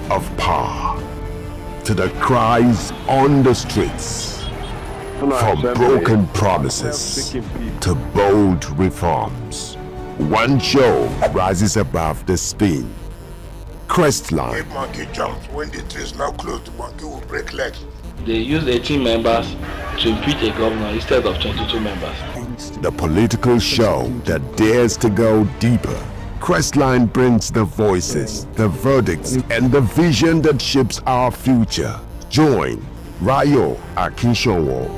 of power to the cries on the streets, from broken promises to bold reforms. One show rises above the spin. Crestline. If monkey jumps when the tree is now close, the monkey will break legs. They used 18 members to impeach a governor instead of 22 members. The political show that dares to go deeper. Crestline brings the voices, the verdicts, and the vision that shapes our future. Join Rayo Akinshowo.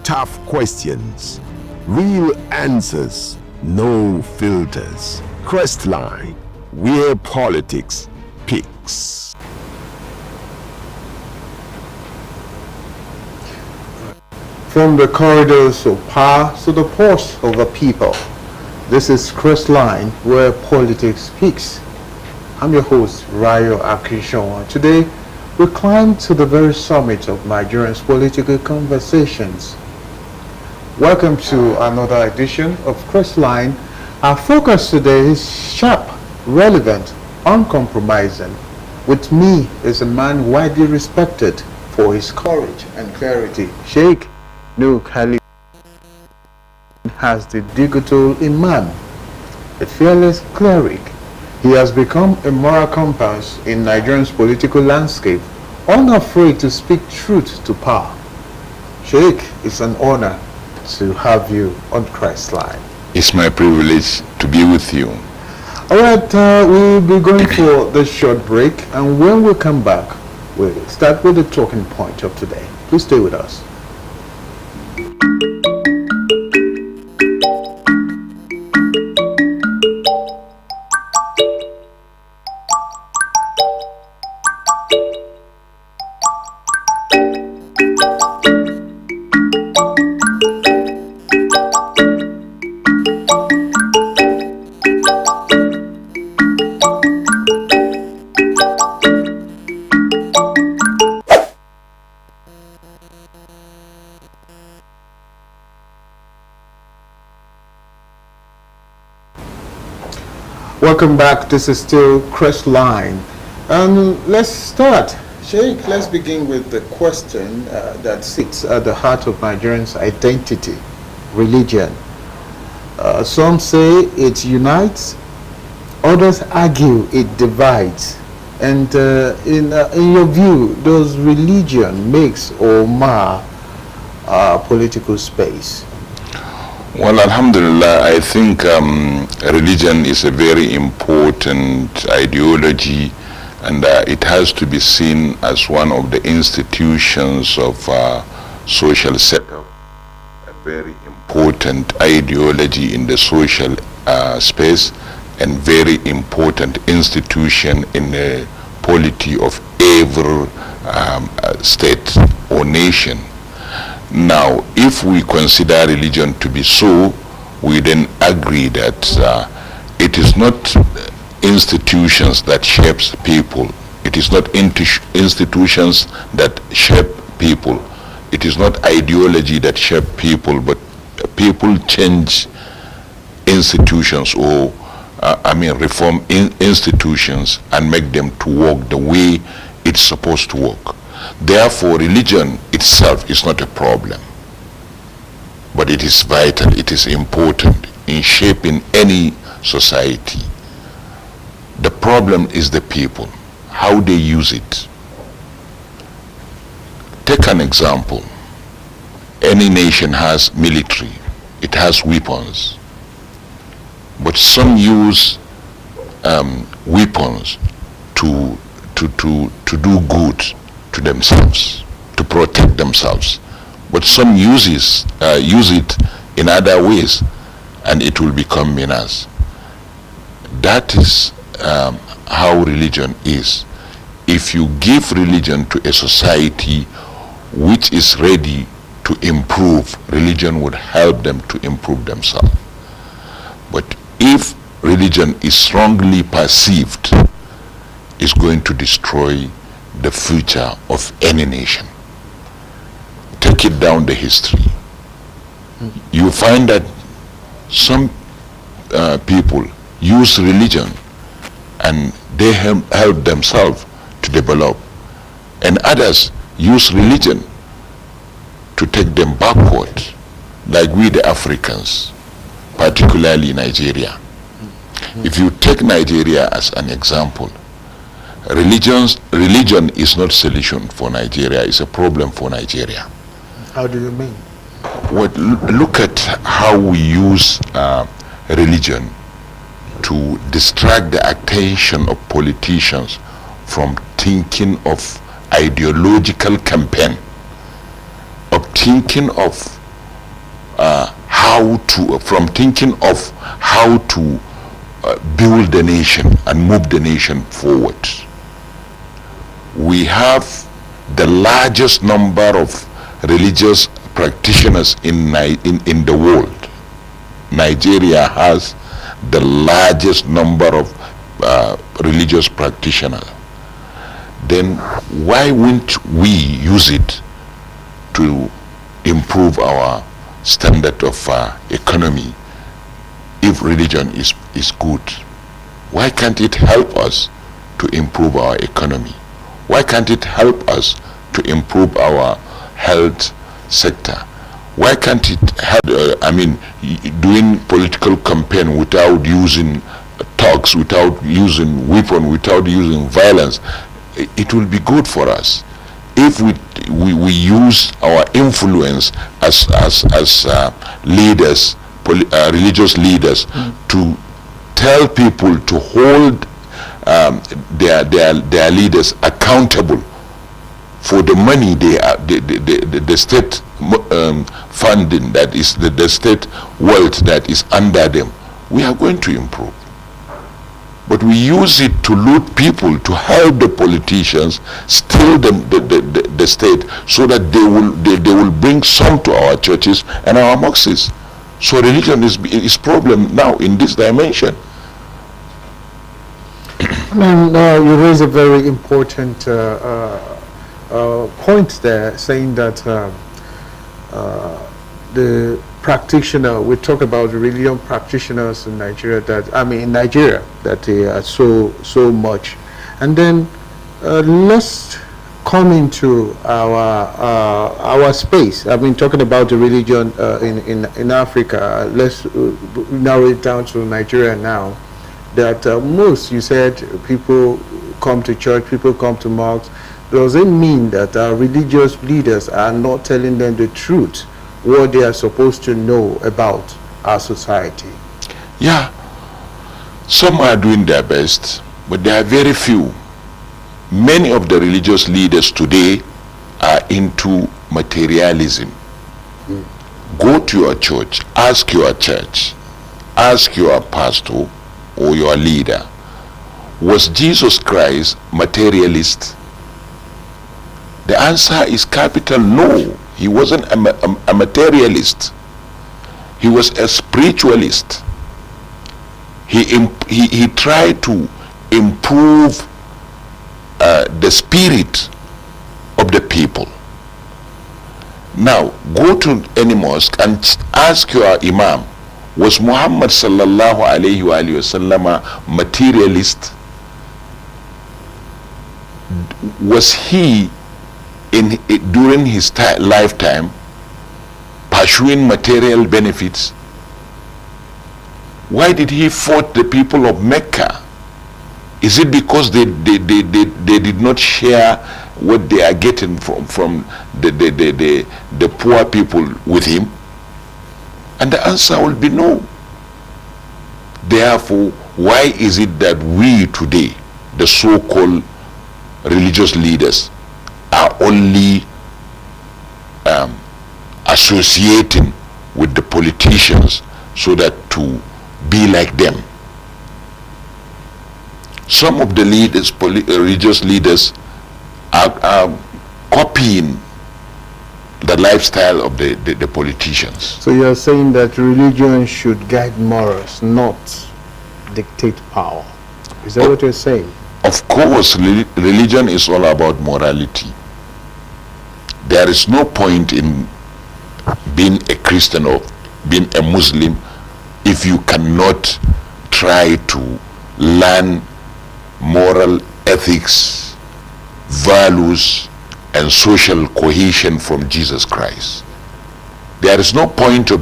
Tough questions, real answers, no filters. Crestline, where politics peaks. From the corridors of power to the pulse of the people, this is Crestline, where politics speaks. I'm your host, Rayo Akishonwa. Today, we climb to the very summit of Nigeria's political conversations. Welcome to another edition of Crestline. Our focus today is sharp, relevant, uncompromising. With me is a man widely respected for his courage and clarity. Sheikh, Nuhu, Khalid has the digital Imam, a fearless cleric. He has become a moral compass in Nigeria's political landscape, unafraid to speak truth to power. Sheikh, it's an honor to have you on Crestline. It's my privilege to be with you. All right, we'll be going for the short break, and when we come back, we'll start with the talking point of today. Please stay with us. Welcome back. This is still Crestline, and let's start. Sheikh, let's begin with the question that sits at the heart of Nigerians' identity: religion. Some say it unites, others argue it divides. And in your view, does religion mix or mar political space? Well, alhamdulillah, I think religion is a very important ideology, and it has to be seen as one of the institutions of social setup, a very important ideology in the social space, and very important institution in the polity of every state or nation. Now, if we consider religion to be so, we then agree that it is not institutions that shapes people. It is not institutions that shape people. It is not ideology that shape people, but people change institutions or reform institutions and make them to work the way it's supposed to work. Therefore, religion itself is not a problem, but it is vital, it is important in shaping any society. The problem is the people, how they use it. Take an example. Any nation has military, it has weapons, but some use weapons to do good to themselves, to protect themselves, but some use it in other ways, and it will become menace. That is how religion is. If you give religion to a society which is ready to improve, religion would help them to improve themselves. But if religion is strongly perceived, it's going to destroy the future of any nation. Take it down the history. You find that some people use religion and they help themselves to develop, and others use religion to take them backward, like we the Africans, particularly Nigeria. If you take Nigeria as an example, religion is not solution for Nigeria, it's a problem for Nigeria. How do you mean? Well, look at how we use religion to distract the attention of politicians from thinking of ideological campaign, of thinking of how to build the nation and move the nation forward. We have the largest number of religious practitioners in the world. Nigeria has the largest number of religious practitioners. Then why wouldn't we use it to improve our standard of economy? If religion is good, why can't it help us to improve our economy? Why can't it help us to improve our health sector? Why can't it help, doing political campaign without using talks, without using weapon, without using violence? It will be good for us if we use our influence as leaders, religious leaders, to tell people to hold their leaders accountable for the money the state funding, that is the state wealth that is under them. We are going to improve. But we use it to loot people, to help the politicians steal the state, so that they will bring some to our churches and our mosques. So religion is problem now in this dimension. You raise a very important point there, saying that the practitioner, we talk about religion practitioners in Nigeria, that they are so much. And then let's come into our space. I've been talking about the religion in Africa. Let's narrow it down to Nigeria now. That most, you said, people come to church, people come to mosques. Does it mean that our religious leaders are not telling them the truth, what they are supposed to know about our society? Yeah, some are doing their best, but there are very few. Many of the religious leaders today are into materialism. Go to your church, ask your pastor or your leader, was Jesus Christ materialist? The answer is capital no. He wasn't a materialist. He was a spiritualist. He tried to improve the spirit of the people. Now, go to any mosque and ask your imam, was Muhammad sallallahu alayhi wa sallam materialist? Was he during his lifetime pursuing material benefits? Why did he fight the people of Mecca? Is it because they did not share what they are getting from the poor people with him? And the answer will be no. Therefore, why is it that we today, the so-called religious leaders, are only associating with the politicians so that to be like them? Some of the leaders, religious leaders, are copying the lifestyle of the politicians. So you are saying that religion should guide morals, not dictate power. Is that what you're saying? Of course, religion is all about morality. There is no point in being a Christian or being a Muslim if you cannot try to learn moral ethics values and social cohesion from Jesus Christ. There is no point of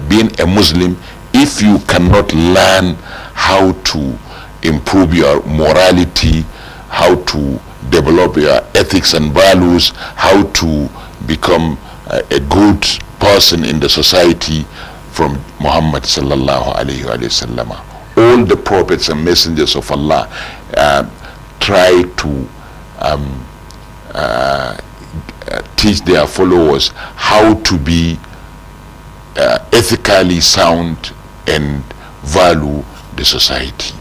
being a Muslim if you cannot learn how to improve your morality, how to develop your ethics and values, how to become a good person in the society from Muhammad sallallahu alayhi wa sallam. All the prophets and messengers of Allah try to teach their followers how to be ethically sound and value the society.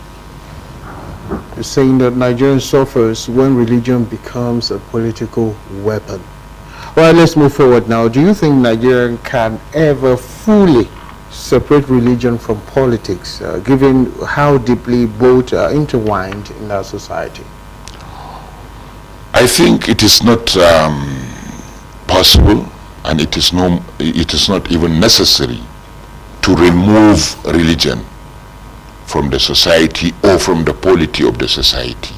You're saying that Nigeria suffers when religion becomes a political weapon. Well, let's move forward now. Do you think Nigeria can ever fully separate religion from politics, given how deeply both are intertwined in our society? I think it is not possible, and it is not even necessary to remove religion from the society or from the polity of the society.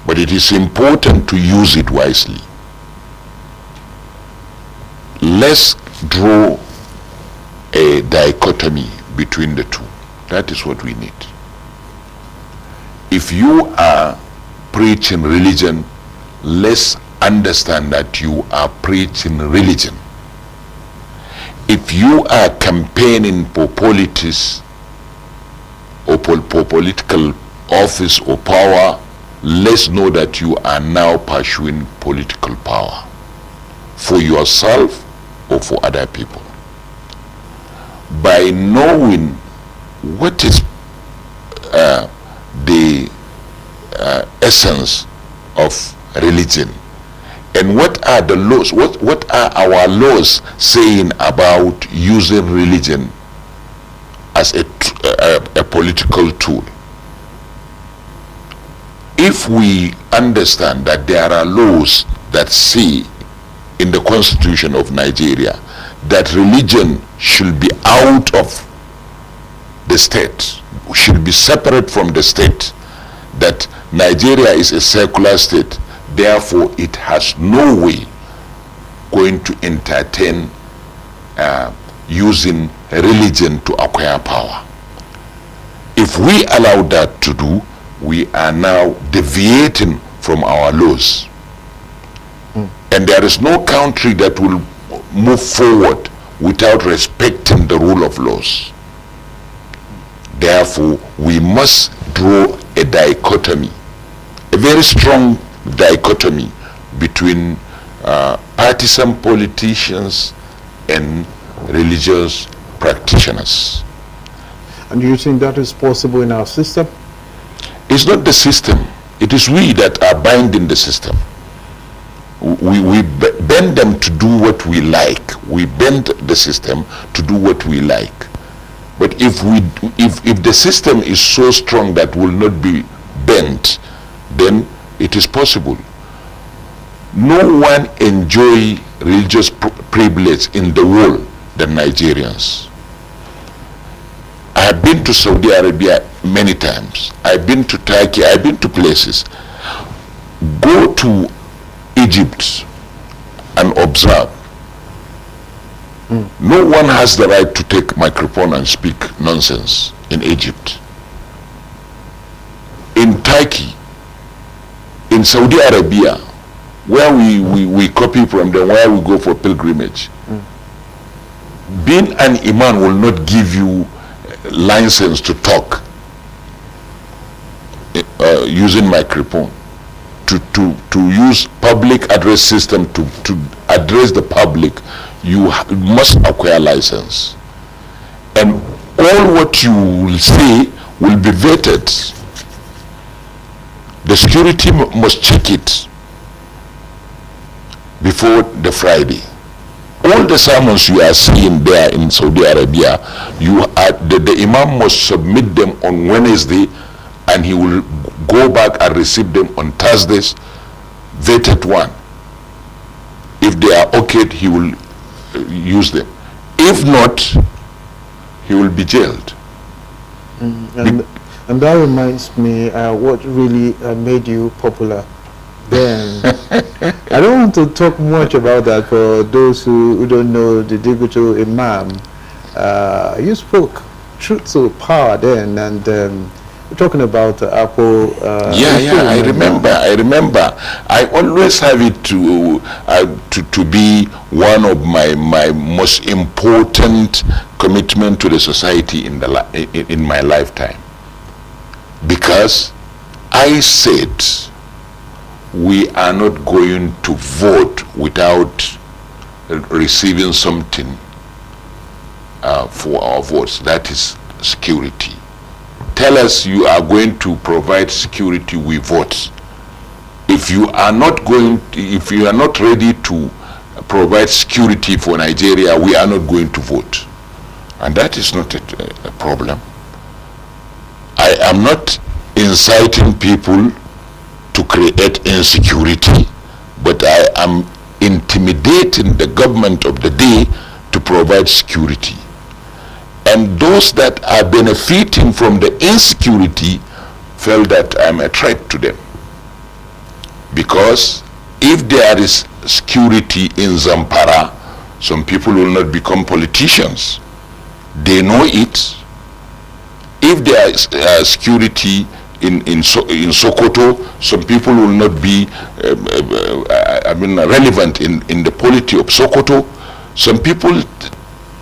But it is important to use it wisely. Let's draw a dichotomy between the two. That is what we need. If you are preaching religion, let's understand that you are preaching religion. If you are campaigning for politics or for political office or power, let's know that you are now pursuing political power for yourself or for other people. By knowing what is the essence of religion and what are the laws, what are our laws saying about using religion as a political tool. If we understand that there are laws that say in the Constitution of Nigeria that religion should be out of the state, should be separate from the state, that Nigeria is a secular state, therefore it has no way going to entertain using religion to acquire power. If we allow that to do, we are now deviating from our laws. And there is no country that will move forward without respecting the rule of laws. Therefore, we must draw a dichotomy, a very strong dichotomy between partisan politicians and religious practitioners. And do you think that is possible in our system? It's not the system. It is we that are binding the system. We bend them to do what we like. We bend the system to do what we like. But if the system is so strong that will not be bent, then it is possible. No one enjoy religious privilege in the world than Nigerians. I have been to Saudi Arabia many times. I've been to Turkey. I've been to places. Go to Egypt and observe. No one has the right to take microphone and speak nonsense in Egypt. In Turkey, in Saudi Arabia, where we copy from them, where we go for pilgrimage, being an imam will not give you license to talk using microphone, to use public address system to address the public. You must acquire license, and all what you will say will be vetted. The security must check it before the Friday. All the sermons you are seeing there in Saudi Arabia, the imam must submit them on Wednesday, and he will go back and receive them on Thursdays, vetted one. If they are okay, he will use them. If not, he will be jailed. And that reminds me, what really made you popular Then I don't want to talk much about that for those who don't know the digital Imam. You spoke truth to power then, and we're talking about Apple. I remember. I always have it to be one of my most important commitment to the society in my lifetime, because I said we are not going to vote without receiving something for our votes. That is security. Tell us you are going to provide security, we vote. If you are not ready to provide security for Nigeria, we are not going to vote. And that is not a problem. I am not inciting people to create insecurity, but I am intimidating the government of the day to provide security. And those that are benefiting from the insecurity felt that I'm a threat to them. Because if there is security in Zamfara, some people will not become politicians. They know it. If there is security in Sokoto, some people will not be relevant in the polity of Sokoto. Some people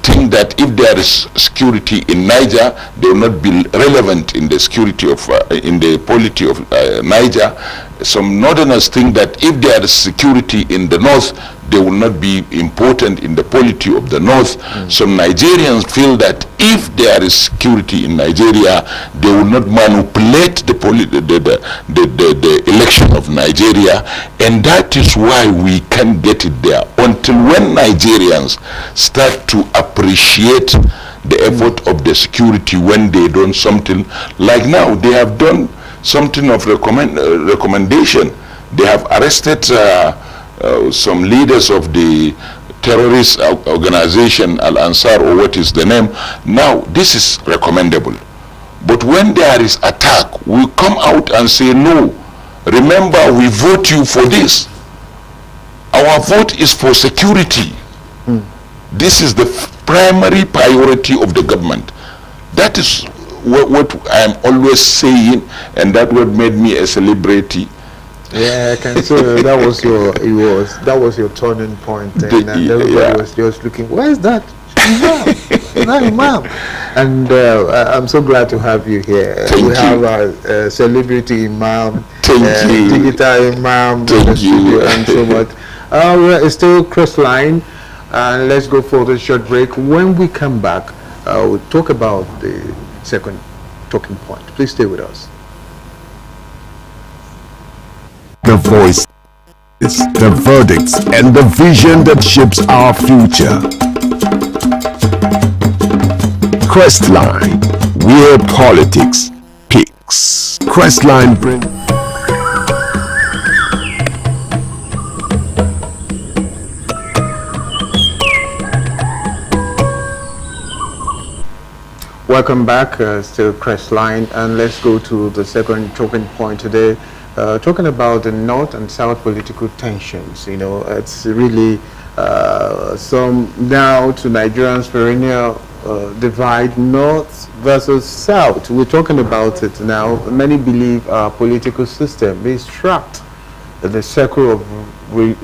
think that if there is security in Niger, they will not be relevant in the security of in the polity of Niger. Some northerners think that if there is security in the north, they will not be important in the polity of the north. Some Nigerians feel that if there is security in Nigeria, they will not manipulate the election of Nigeria, and that is why we can't get it there until when Nigerians start to appreciate the effort of the security when they done something. Like now, they have done something of recommendation. They have arrested some leaders of the terrorist organization Al-Ansar, or what is the name. Now this is recommendable, but when there is attack, we come out and say no, remember we vote you for this. Our vote is for security. This is the primary priority of the government. That is what I am always saying, and that what made me a celebrity. Yeah, I can say that was your turning point, and everybody was just looking, where's that Imam? That Imam? And I'm so glad to have you here. Thank we have a celebrity Imam, digital Imam, Thank you. and so much. It's still Crestline, and let's go for the short break. When we come back, we'll talk about the second talking point. Please stay with us. The voices, the verdicts, and the vision that shapes our future. Crestline, where politics peaks. Crestline brings. Welcome back, still Crestline, and let's go to the second talking point today. Talking about the North and South political tensions. You know, it's really some now to Nigerians perennial divide, North versus South. We're talking about it now. Many believe our political system is trapped in the circle of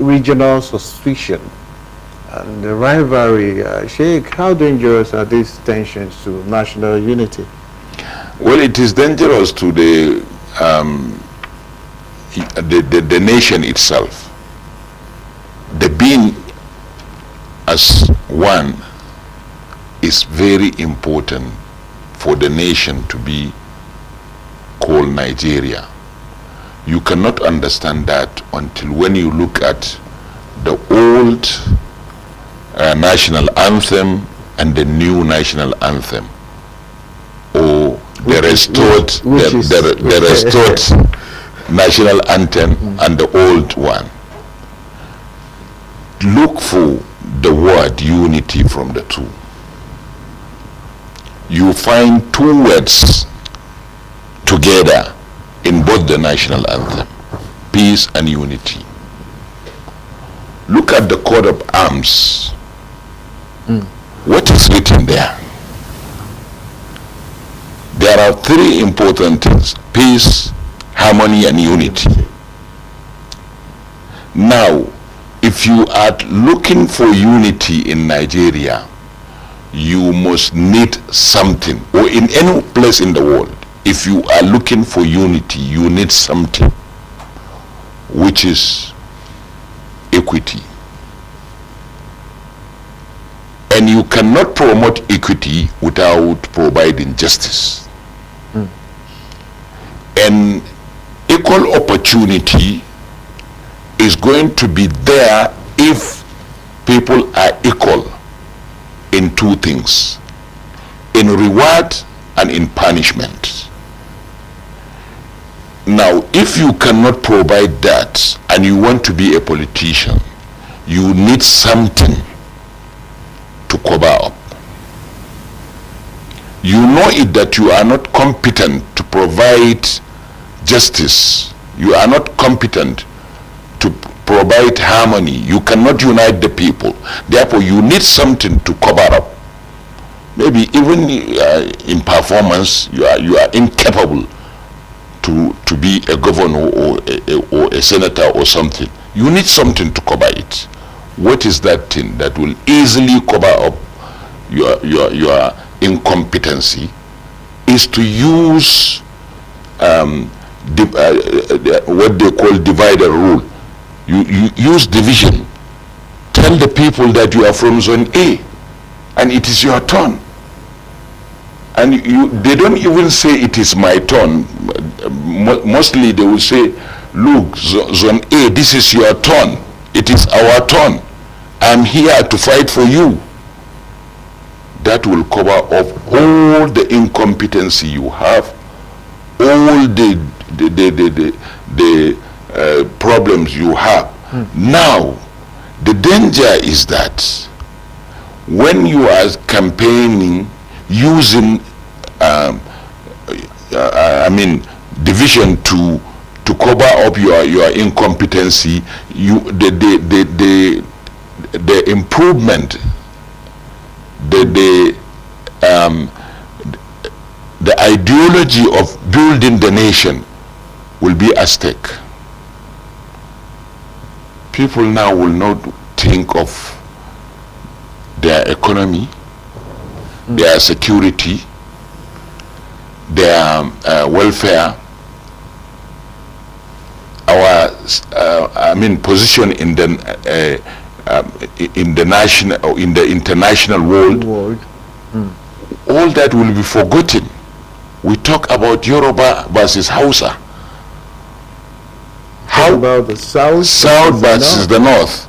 regional suspicion and the rivalry. Sheikh, how dangerous are these tensions to national unity? Well, it is dangerous to the nation itself. The being as one is very important for the nation to be called Nigeria. You cannot understand that until when you look at the old national anthem and the new national anthem, or the restored national anthem and the old one. Look for the word unity from the two. You find two words together in both the national anthem. peace and unity. Look at the coat of arms. What is written there? There are three important things: peace, harmony, and unity. Now, if you are looking for unity in Nigeria, you must need something, or in any place in the world, if you are looking for unity, you need something, which is equity. And you cannot promote equity without providing justice. And equal opportunity is going to be there if people are equal in two things: in reward and in punishment. Now, if you cannot provide that and you want to be a politician, you need something to cover up. You know it that you are not competent to provide justice. You are not competent to provide harmony. You cannot unite the people. Therefore, you need something to cover up. Maybe even in performance, you are incapable to be a governor or a senator or something. You need something to cover it. What is that thing that will easily cover up your incompetency? Is to use what they call divider rule. You use division. Tell the people that you are from zone A and it is your turn. And they don't even say it is my turn. Mostly they will say, look, zone A, this is your turn. It is our turn. I'm here to fight for you. That will cover up all the incompetency you have, all the problems you have. Now, the danger is that when you are campaigning using division to cover up your incompetency, the improvement, the ideology of building the nation will be at stake. People now will not think of their economy, their security, their welfare, our position in the national or in the international world. All that will be forgotten. We talk about Yoruba versus Hausa. How about the south versus the north?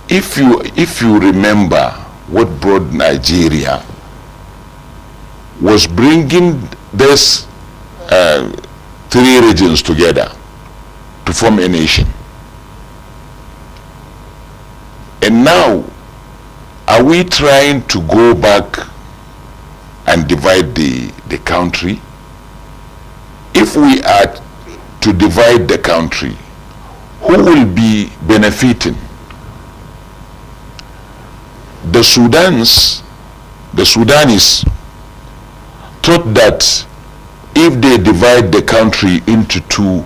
If you remember what brought Nigeria was bringing these three regions together to form a nation. And now, are we trying to go back and divide the country? If we are to divide the country, who will be benefiting? The Sudanese thought that if they divide the country into two,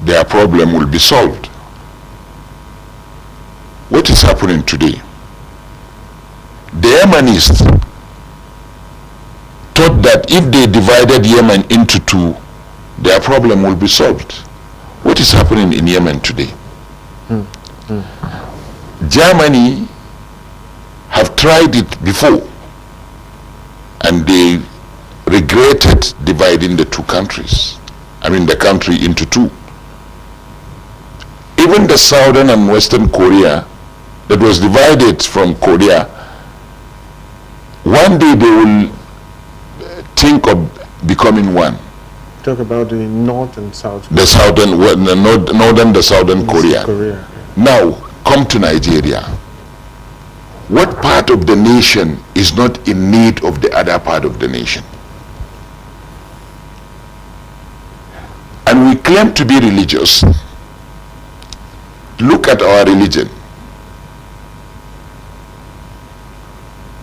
their problem will be solved. What is happening today? The Yemenists thought that if they divided Yemen into two, their problem will be solved. What is happening in Yemen today? Germany have tried it before and they regretted dividing the two countries. The country into two. Even the southern and western Korea that was divided from Korea, one day they will think of becoming one. Talk about the north and south. The southern Korea. Now, come to Nigeria. What part of the nation is not in need of the other part of the nation? And and we claim to be religious. Look at our religion.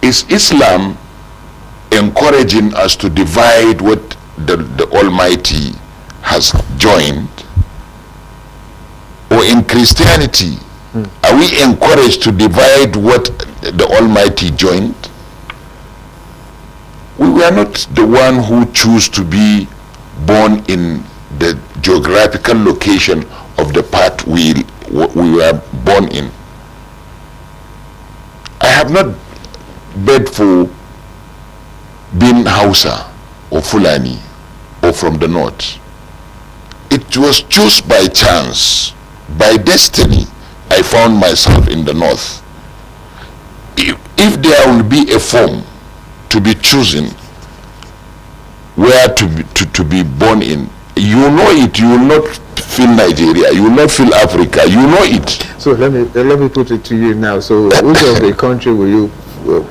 Is Islam encouraging us to divide what the Almighty has joined? Or in Christianity, are we encouraged to divide what the Almighty joined? We were not the one who chose to be born in the geographical location of the part we were born in. I have not begged for being Hausa or Fulani or from the north. It was just by chance, by destiny, I found myself in the north. If there will be a form to be chosen where to be born in, you know it, you will not feel Nigeria, you will not feel Africa, you know it. So let me put it to you now. So which of the country will you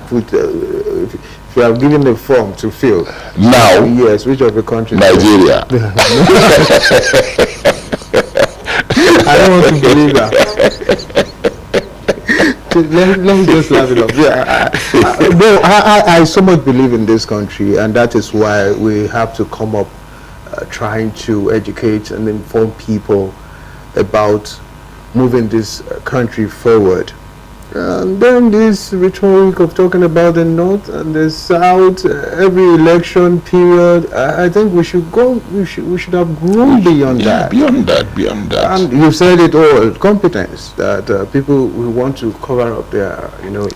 put, if you are given the form to fill? Now? Yes, which of the countries? Nigeria. I don't want to believe that. Let me just laugh it off. I so much believe in this country, and that is why we have to come up trying to educate and inform people about moving this country forward. And then this rhetoric of talking about the north and the south, every election period, I think we should go. We should have grown beyond that. Beyond that. And you said it all: competence. That people will want to cover up their,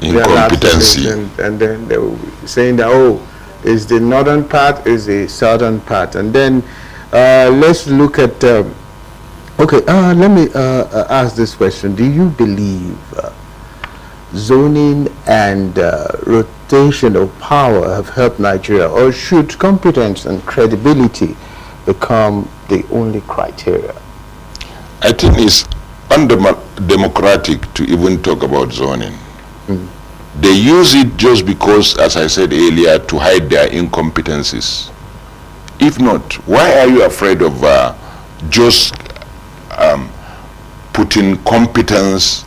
their lapses, and then they will be saying that, oh, is the northern part, is the southern part, and then let's look at. Let me ask this question: do you believe zoning and rotation of power have helped Nigeria, or should competence and credibility become the only criteria? I think it's undemocratic to even talk about zoning. They use it just because, as I said earlier, to hide their incompetencies. If not, why are you afraid of just putting competence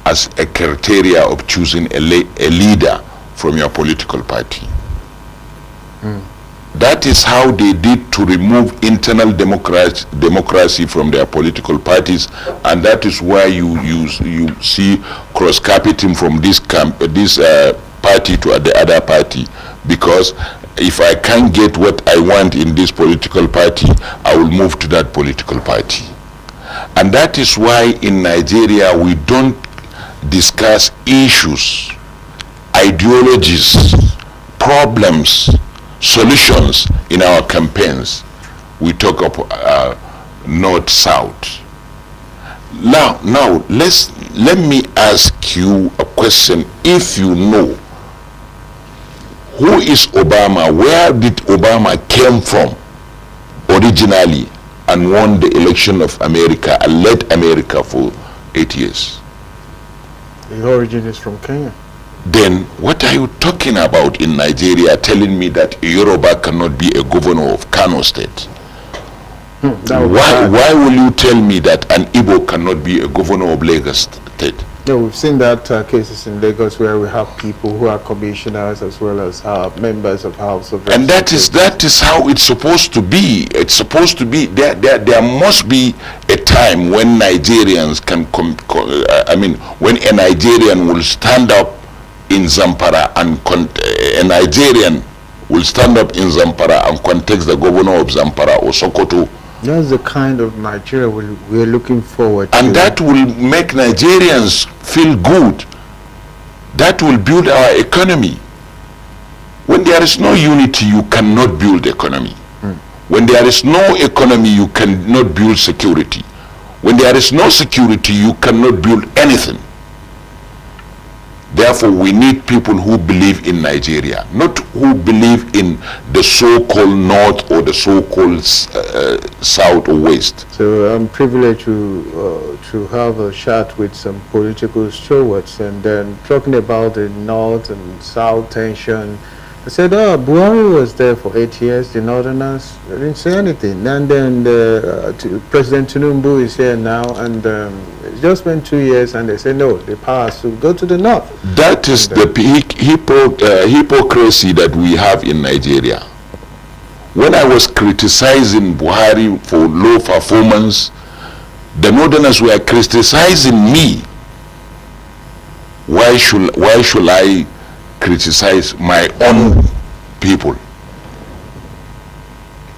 as a criteria of choosing a leader from your political party? That is how they did to remove internal democracy from their political parties, and that is why you see cross-carpeting from this party to the other party, because if I can't get what I want in this political party, I will move to that political party. And that is why in Nigeria we don't discuss issues, ideologies, problems, solutions in our campaigns. We talk of north-south. Now let me ask you a question. If you know, who is Obama? Where did Obama came from originally and won the election of America and led America for 8 years? The origin is from Kenya. Then what are you talking about in Nigeria, telling me that a Yoruba cannot be a governor of Kano State? Why will you tell me that an Igbo cannot be a governor of Lagos State? Yeah, we've seen that cases in Lagos where we have people who are commissioners as well as members of House of Representatives. And that is how it's supposed to be. It's supposed to be there must be a time when Nigerians can when a Nigerian will stand up in Zamfara and a Nigerian will stand up in Zamfara and contest the governor of Zamfara or Sokoto. That's the kind of Nigeria we're looking forward to. And that will make Nigerians feel good. That will build our economy. When there is no unity, you cannot build economy. When there is no economy, you cannot build security. When there is no security, you cannot build anything. Therefore, we need people who believe in Nigeria, not who believe in the so-called North or the so-called South or West. So I'm privileged to have a chat with some political stewards, and then talking about the North and South tension. I said, oh, Buhari was there for 8 years, the Northerners didn't say anything. And then President Tinubu is here now, and it's just been 2 years, and they say, no, the power should go to the North. That is the hypocrisy that we have in Nigeria. When I was criticizing Buhari for low performance, the Northerners were criticizing me. Why should I criticize my own people?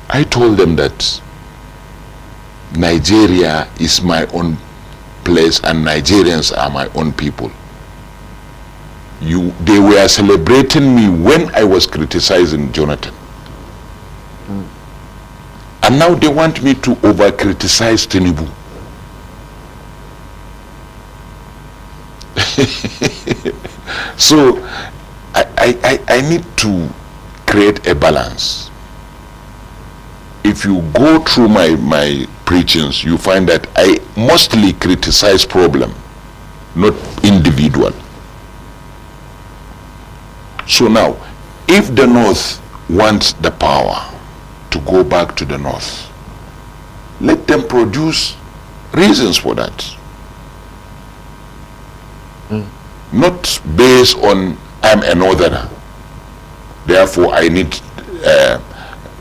I told them that Nigeria is my own place and Nigerians are my own people. They were celebrating me when I was criticizing Jonathan. And now they want me to over-criticize Tinubu. So I need to create a balance. If you go through my preachings, you find that I mostly criticize problem, not individual. So now, if the North wants the power to go back to the North, let them produce reasons for that. Not based on I'm a Northerner, therefore I need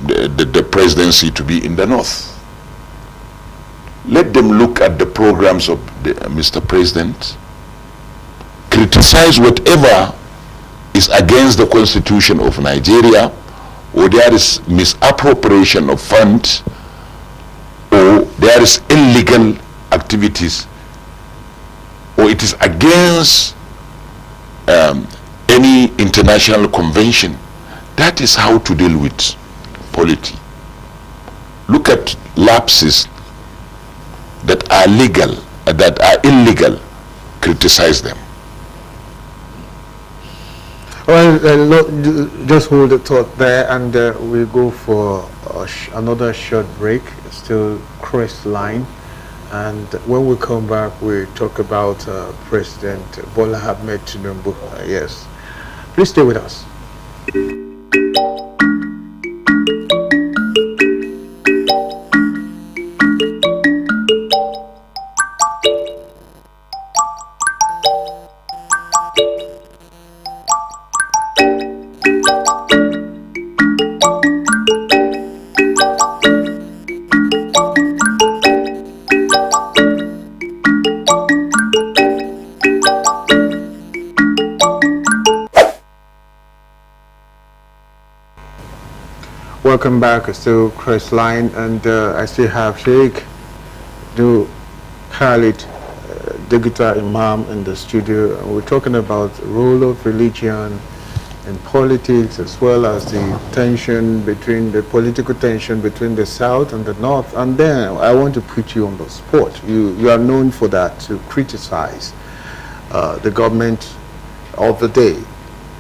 the presidency to be in the North. Let them look at the programs of Mr. President, criticize whatever is against the Constitution of Nigeria, or there is misappropriation of funds, or there is illegal activities, or it is against any international convention. That is how to deal with polity. Look at lapses that are legal, that are illegal, criticize them. Well, just hold the thought there, and we'll go for another short break. Still Chris line, and when we come back, we talk about President Bola Ahmed Tinubu. Yes, please stay with us. Welcome back. It's still Chris line, and I still have Sheikh, Khalid, digital Imam in the studio. And we're talking about the role of religion in politics, as well as the political tension between the South and the North. And then I want to put you on the spot. You are known for that, to criticize the government of the day.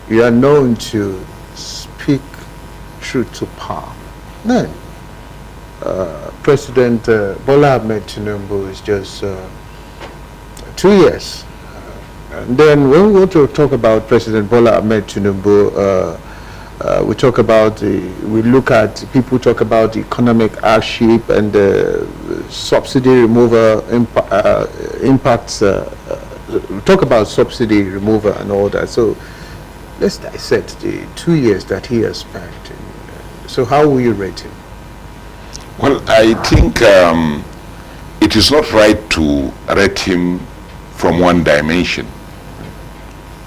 You are known to speak truth to power. Then President Bola Ahmed Tinubu is just 2 years. And then when we want to talk about President Bola Ahmed Tinubu, people talk about economic hardship and subsidy removal impacts. We talk about subsidy removal and all that. So let's dissect the 2 years that he has spent. So how will you rate him? Well, I think it is not right to rate him from one dimension.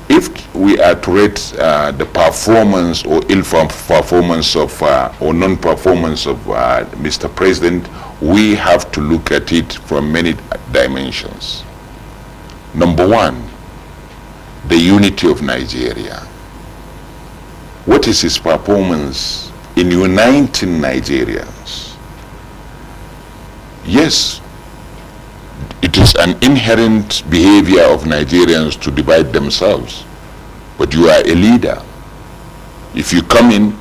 If we are to rate the performance or ill performance of or non-performance of Mr. President, we have to look at it from many dimensions. Number one, the unity of Nigeria. What is his performance in uniting Nigerians? Yes, it is an inherent behavior of Nigerians to divide themselves, but you are a leader. If you come in,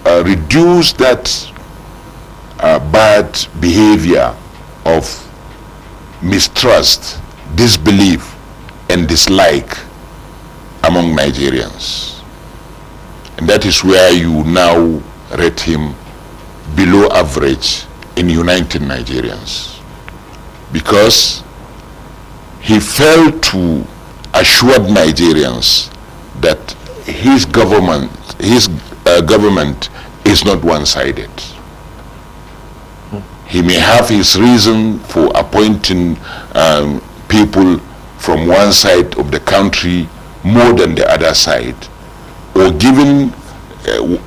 reduce that bad behavior of mistrust, disbelief, and dislike among Nigerians. And that is where you now rate him below average in uniting Nigerians, because he failed to assure Nigerians that his government is not one-sided. He may have his reason for appointing people from one side of the country more than the other side, or giving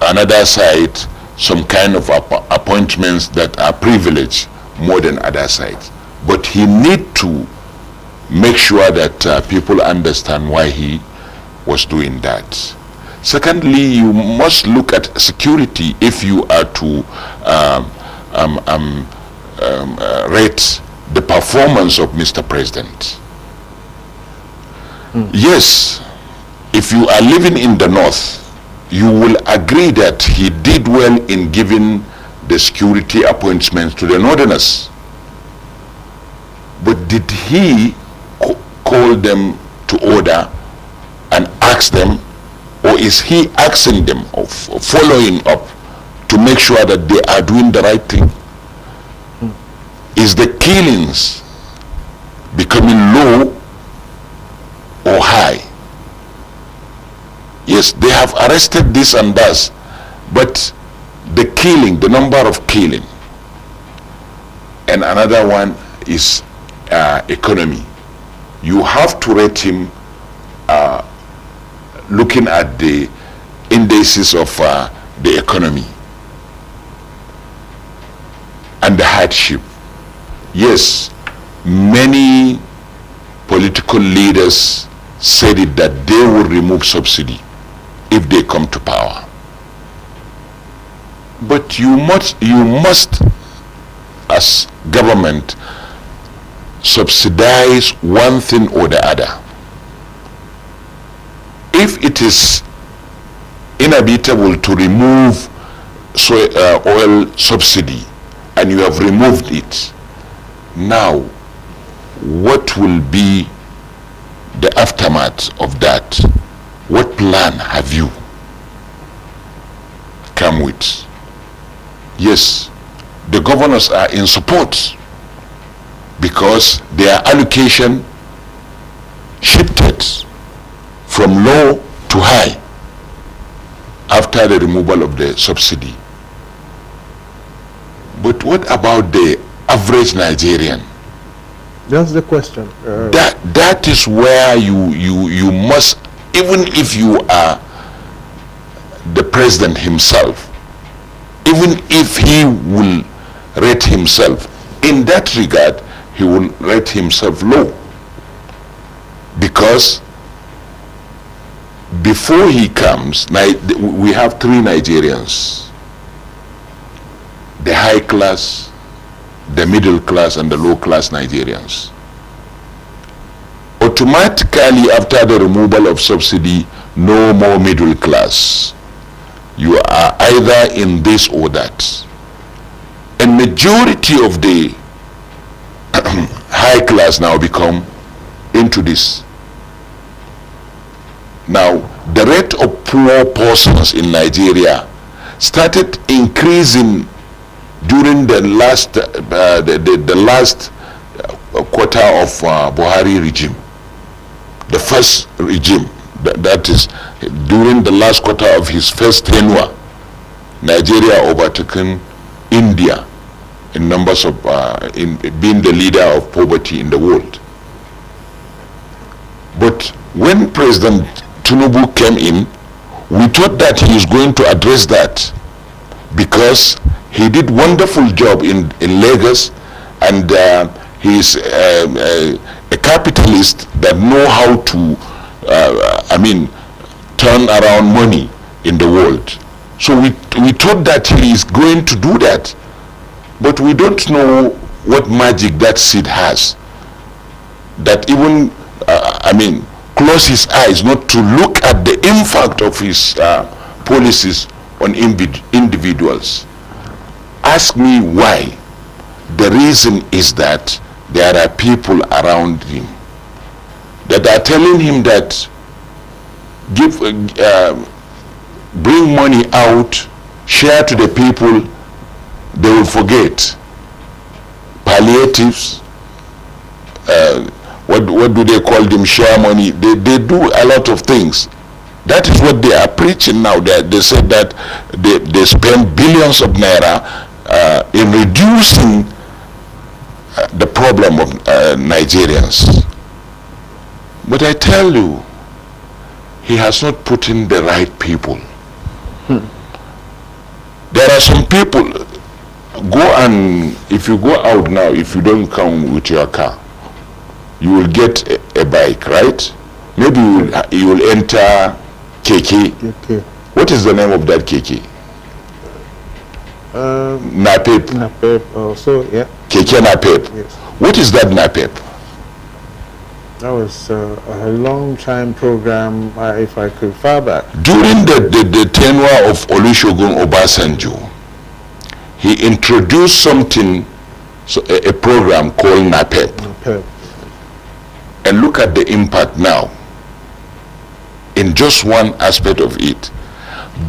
another side some kind of appointments that are privileged more than other sides. But he need to make sure that people understand why he was doing that. Secondly, you must look at security if you are to rate the performance of Mr. President. Yes, if you are living in the north, you will agree that he did well in giving the security appointments to the northerners. But did he call them to order and ask them, or is he asking them or following up to make sure that they are doing the right thing? Is the killings becoming low or high? Yes, they have arrested this and that, but the killing, the number of killing, and another one is economy. You have to rate him looking at the indices of the economy and the hardship. Yes, many political leaders said it that they will remove subsidy if they come to power. But you must as government subsidize one thing or the other. If it is inevitable to remove oil subsidy and you have removed it, now what will be the aftermath of that? What plan have you come with? Yes, the governors are in support because their allocation shifted from low to high after the removal of the subsidy. But what about the average Nigerian? That's the question. That is where you must, even if you are the president himself, even if he will rate himself, in that regard, he will rate himself low. Because before he comes, we have three Nigerians: the high class, the middle class, and the low class Nigerians. Automatically, after the removal of subsidy, no more middle class. You are either in this or that. And majority of the high class now become into this. Now, the rate of poor persons in Nigeria started increasing during the last quarter of Buhari regime, the first regime. That is, during the last quarter of his first tenure, Nigeria overtaken India in numbers of in being the leader of poverty in the world. But when President Nuhu came in, we thought that he is going to address that, because he did wonderful job in Lagos, and he is a capitalist that know how to turn around money in the world. So we thought that he is going to do that, but we don't know what magic that seed has, that even close his eyes not to look at the impact of his policies on individuals. Ask me why. The reason is that there are people around him that are telling him that bring money out, share to the people, they will forget. Palliatives, what do they call them, share money, they do a lot of things. That is what they are preaching now. They said that they spend billions of naira in reducing the problem of Nigerians. But I tell you, he has not put in the right people. There are some people, if you go out now, if you don't come with your car, you will get a bike, right? Maybe you will enter KK. What is the name of that KK? Napep. Napep also, yeah. KK Napep. Yes. What is that Napep? That was a long time program, if I could far back. During the tenure of Olusegun Obasanjo, he introduced something, a program called Napep. Napep. And look at the impact now. In just one aspect of it,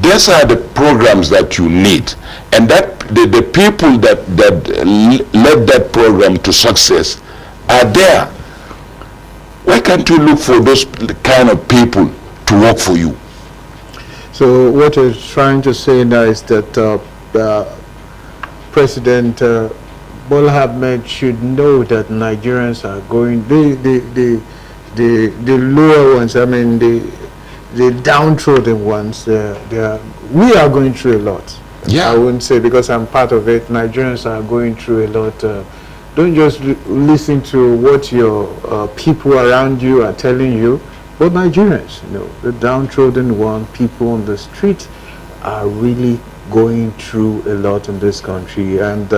these are the programs that you need, and that the people that led that program to success are there. Why can't you look for those kind of people to work for you? So what you're trying to say now is that President Bola Ahmed should know that Nigerians are going, the lower ones, I mean the downtrodden ones, we are going through a lot. Yeah. I wouldn't say, because I'm part of it, Nigerians are going through a lot. Don't just listen to what your people around you are telling you, but Nigerians, the downtrodden one, people on the street are really going through a lot in this country, and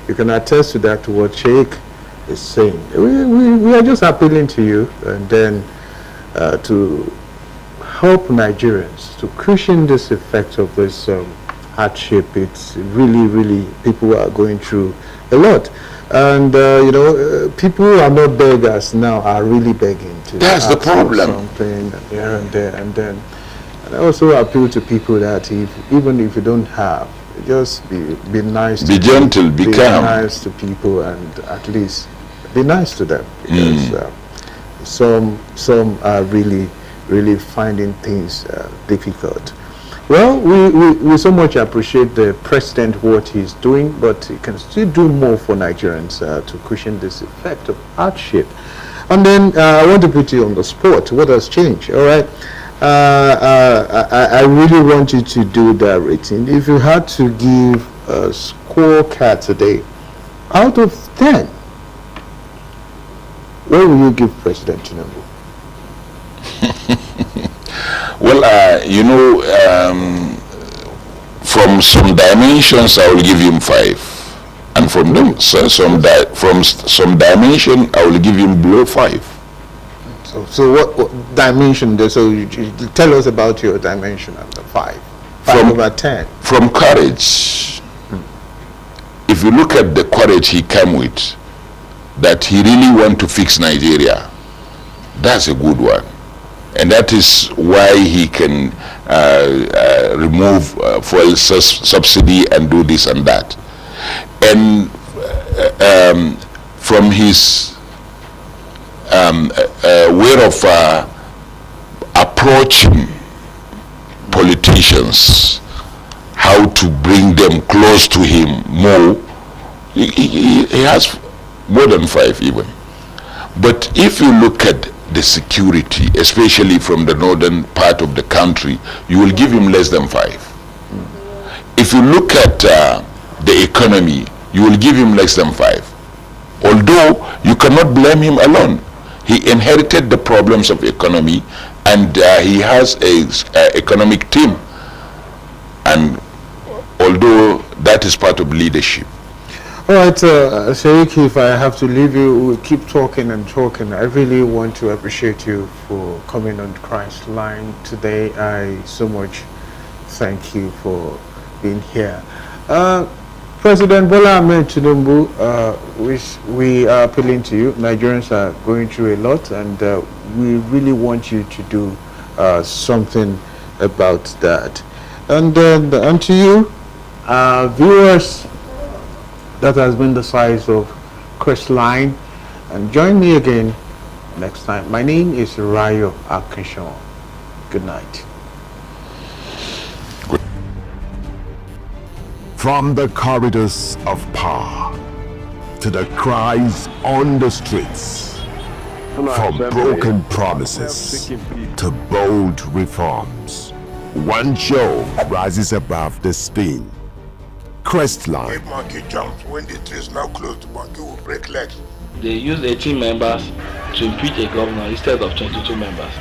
you can attest to that, to what Sheikh is saying. We are just appealing to you, and then to help Nigerians to cushion this effect of this hardship. It's really, people are going through a lot. And people who are not beggars now are really begging to. That's the problem. Something here and there, and then. And I also appeal to people that even if you don't have, just be nice. Be gentle, be calm. Nice to people, and at least be nice to them, because some are really finding things difficult. Well, we so much appreciate the president, what he's doing, but he can still do more for Nigerians to cushion this effect of hardship. And then I want to put you on the spot. What has changed? All right. I really want you to do that rating. If you had to give a scorecard today, out of 10, what will you give President Tinubu? Well, from some dimensions, I will give him 5, and from some dimension, I will give him below 5. So what dimension? So you tell us about your dimension of the 5 over 10. From courage, if you look at the courage he came with, that he really want to fix Nigeria, that's a good one. And that is why he can remove fuel subsidy and do this and that. And from his way of approaching politicians, how to bring them close to him more, he has more than 5 even. But if you look at the security, especially from the northern part of the country, you will give him less than 5. If you look at the economy, you will give him less than 5. Although you cannot blame him alone. He inherited the problems of economy, and he has a economic team. And although that is part of leadership. All right, Sheikh, if I have to leave you, we'll keep talking and talking. I really want to appreciate you for coming on Christ Line today. I so much thank you for being here. President Bola Ahmed Tinubu, we are appealing to you. Nigerians are going through a lot, and we really want you to do something about that. And then to you, viewers, that has been the size of Crestline. And join me again next time. My name is Rayo Akinshon. Good night. From the corridors of power to the cries on the streets, from broken promises to bold reforms, one show rises above the spin. Crestline. If monkey jumps when the tree is now closed, the monkey will break legs. They used 18 members to impeach a governor instead of 22 members.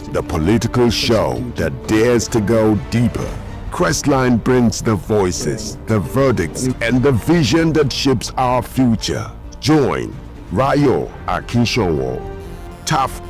The political show that dares to go deeper. Crestline brings the voices, the verdicts, and the vision that shapes our future. Join Rayo Akinshonwo. Tough